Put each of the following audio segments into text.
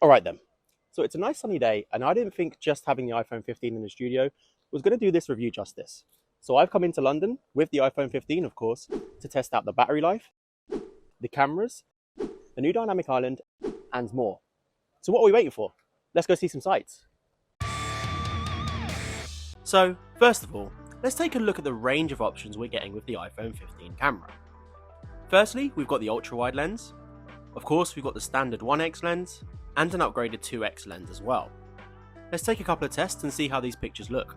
Alright then, so it's a nice sunny day and I didn't think just having the iPhone 15 in the studio was going to do this review justice. So I've come into London with the iPhone 15 of course to test out the battery life, the cameras, the new dynamic island and more. So what are we waiting for? Let's go see some sights. So first of all, let's take a look at the range of options we're getting with the iPhone 15 camera. Firstly, we've got the ultra-wide lens. Of course, we've got the standard 1x lens and an upgraded 2x lens as well. Let's take a couple of tests and see how these pictures look.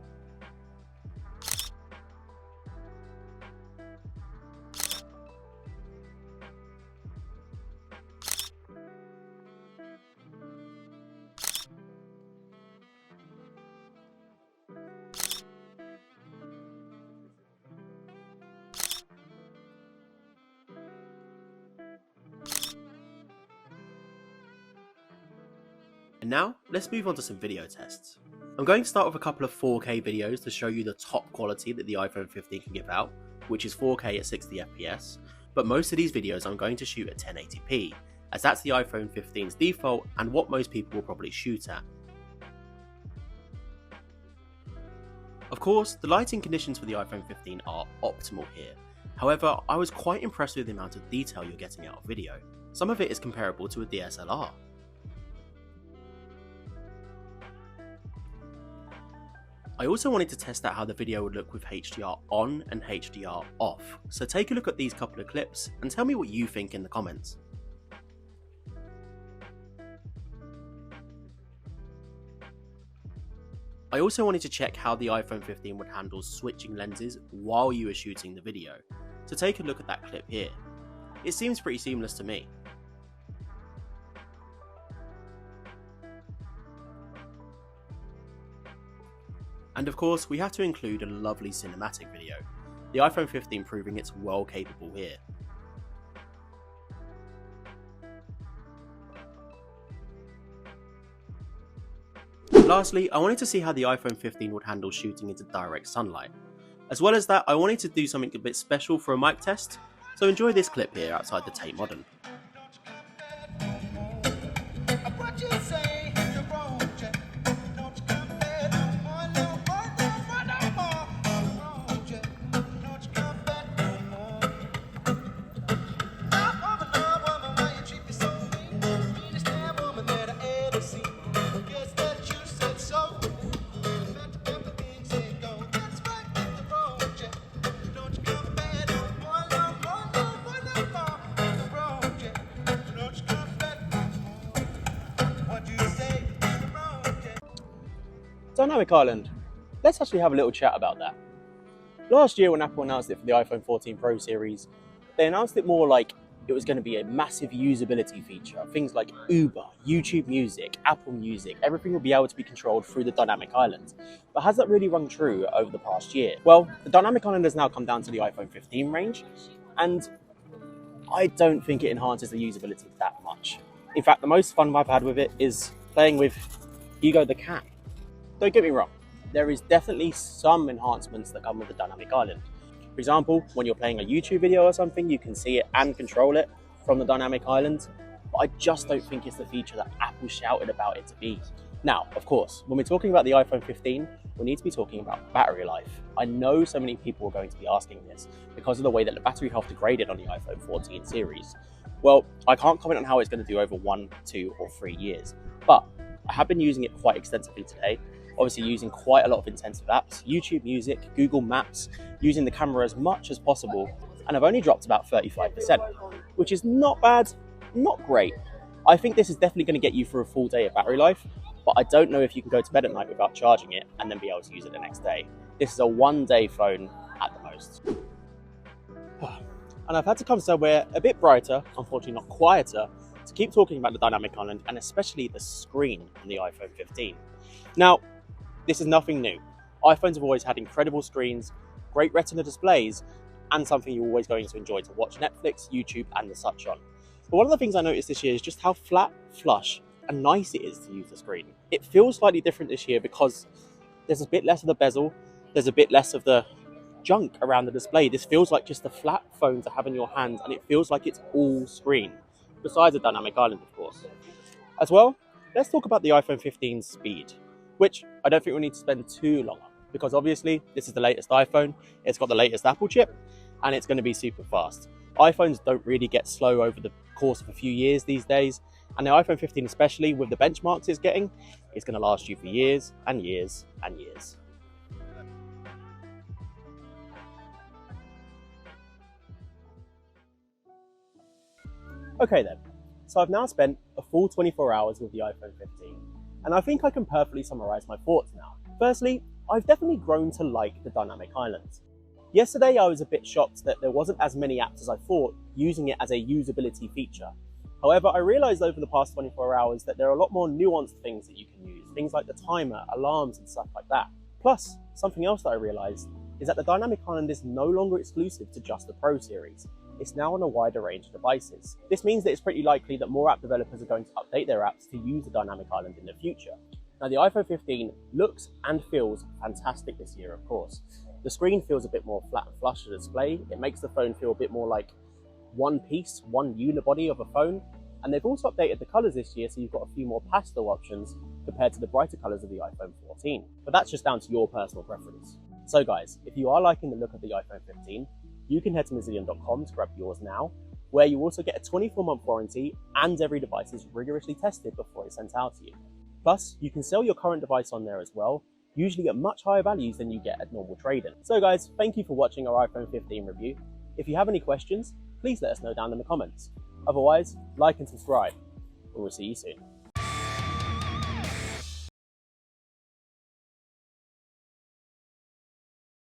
And now, let's move on to some video tests. I'm going to start with a couple of 4K videos to show you the top quality that the iPhone 15 can give out, which is 4K at 60fps, but most of these videos I'm going to shoot at 1080p, as that's the iPhone 15's default and what most people will probably shoot at. Of course, the lighting conditions for the iPhone 15 are optimal here. However, I was quite impressed with the amount of detail you're getting out of video. Some of it is comparable to a DSLR. I also wanted to test out how the video would look with HDR on and HDR off, so take a look at these couple of clips and tell me what you think in the comments. I also wanted to check how the iPhone 15 would handle switching lenses while you were shooting the video, so take a look at that clip here. It seems pretty seamless to me. And of course, we have to include a lovely cinematic video, the iPhone 15 proving it's well capable here. Lastly, I wanted to see how the iPhone 15 would handle shooting into direct sunlight. As well as that, I wanted to do something a bit special for a mic test, so enjoy this clip here outside the Tate Modern. Dynamic Island. Let's actually have a little chat about that. Last year when Apple announced it for the iPhone 14 Pro series, they announced it more like it was going to be a massive usability feature. Things like Uber, YouTube Music, Apple Music, everything will be able to be controlled through the Dynamic Island. But has that really rung true over the past year? Well, the Dynamic Island has now come down to the iPhone 15 range, and I don't think it enhances the usability that much. In fact, the most fun I've had with it is playing with Hugo the cat. Don't get me wrong, there is definitely some enhancements that come with the Dynamic Island. For example, when you're playing a YouTube video or something, you can see it and control it from the Dynamic Island, but I just don't think it's the feature that Apple shouted about it to be. Now, of course, when we're talking about the iPhone 15, we need to be talking about battery life. I know so many people are going to be asking this because of the way that the battery health degraded on the iPhone 14 series. Well, I can't comment on how it's going to do over 1, 2 or 3 years, but I have been using it quite extensively today. Obviously using quite a lot of intensive apps, YouTube Music, Google Maps, using the camera as much as possible, and I've only dropped about 35%, which is not bad, not great. I think this is definitely going to get you through a full day of battery life, but I don't know if you can go to bed at night without charging it and then be able to use it the next day. This is a one-day phone at the most. And I've had to come somewhere a bit brighter, unfortunately not quieter, to keep talking about the Dynamic Island and especially the screen on the iPhone 15. Now, this is nothing new. iPhones have always had incredible screens, great retina displays, and something you're always going to enjoy to watch Netflix, YouTube, and the such on. But one of the things I noticed this year is just how flat, flush, and nice it is to use the screen. It feels slightly different this year because there's a bit less of the bezel, there's a bit less of the junk around the display. This feels like just a flat phone to have in your hand, and it feels like it's all screen, besides the Dynamic Island, of course. As well, let's talk about the iPhone 15's speed, which I don't think we need to spend too long on, because obviously this is the latest iPhone, it's got the latest Apple chip, and it's going to be super fast. iPhones don't really get slow over the course of a few years these days, and the iPhone 15 especially, with the benchmarks it's getting, is going to last you for years and years and years. Okay then, so I've now spent a full 24 hours with the iPhone 15, and I think I can perfectly summarize my thoughts now. Firstly, I've definitely grown to like the dynamic island. Yesterday I was a bit shocked that there wasn't as many apps as I thought using it as a usability feature. However, I realized over the past 24 hours that there are a lot more nuanced things that you can use, things like the timer, alarms and stuff like that. Plus, something else that I realized is that the dynamic island is no longer exclusive to just the Pro series. It's now on a wider range of devices. This means that it's pretty likely that more app developers are going to update their apps to use the dynamic island in the future. Now, the iPhone 15 looks and feels fantastic this year, of course. The screen feels a bit more flat and flush to display. It makes the phone feel a bit more like one piece, one unibody of a phone. And they've also updated the colors this year, so you've got a few more pastel options compared to the brighter colors of the iPhone 14. But that's just down to your personal preference. So guys, if you are liking the look of the iPhone 15, you can head to Mozillion.com to grab yours now, where you also get a 24-month warranty and every device is rigorously tested before it's sent out to you. Plus, you can sell your current device on there as well, usually at much higher values than you get at normal trade-in. So guys, thank you for watching our iPhone 15 review. If you have any questions, please let us know down in the comments. Otherwise, like and subscribe, and we'll see you soon.